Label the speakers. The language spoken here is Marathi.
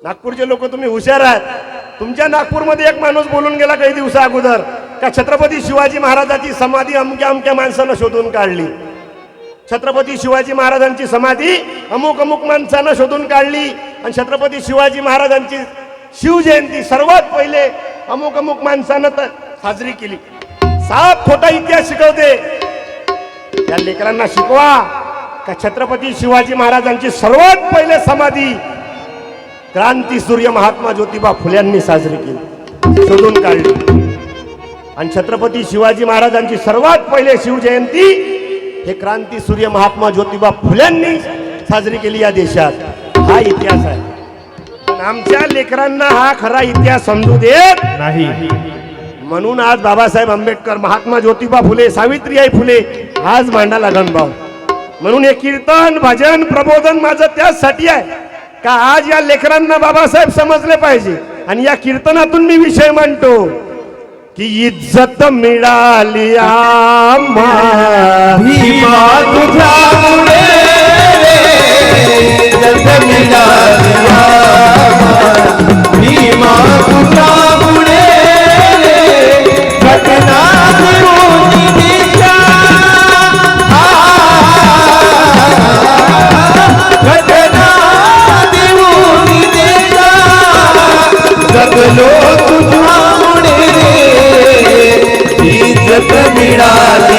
Speaker 1: नागपूरचे लोक तुम्ही हुशार आहात. तुमच्या नागपूरमध्ये एक माणूस बोलून गेला काही दिवसा अगोदर का छत्रपती शिवाजी महाराजांची समाधी अमक्या अमक्या माणसानं शोधून काढली. छत्रपती शिवाजी महाराजांची समाधी अमुक अमुक माणसानं शोधून काढली आणि छत्रपती शिवाजी महाराजांची शिवजयंती सर्वात पहिले अमुक अमुक माणसानं साजरी केली. साफ खोटा इतिहास शिकवते. या लेकरांना शिकवा का छत्रपती शिवाजी महाराजांची सर्वात पहिले समाधी क्रांती सूर्य महात्मा ज्योतिबा फुल्यांनी साजरी केली, शोधून काढली. आणि छत्रपती शिवाजी महाराजांची सर्वात पहिले शिवजयंती हे क्रांती सूर्य महात्मा ज्योतिबा फुल्यांनी साजरी केली या देशात. हा इतिहास आहे. पण आमच्या लेकरांना हा खरा इतिहास समजू देत
Speaker 2: नाही.
Speaker 1: म्हणून आज बाबासाहेब आंबेडकर, महात्मा ज्योतिबा फुले, सावित्रीबाई फुले आज मांडा लागण भाऊ. म्हणून हे कीर्तन भजन प्रबोधन माझं त्याचसाठी आहे का आज या लेकरांना बाबासाहेब समजले पाहिजे. आणि या कीर्तनातून मी विषय मांडतो की इज्जत मिळाली आम्हा
Speaker 3: भीमा तुझ्यामुळे इज्जत मिळाली आम्हा. भीमा तुझ्यामुळे घटना देऊन दिशा, घटना देऊन दिशा, जगलो तुझ्यामुळे इज्जत मिळाली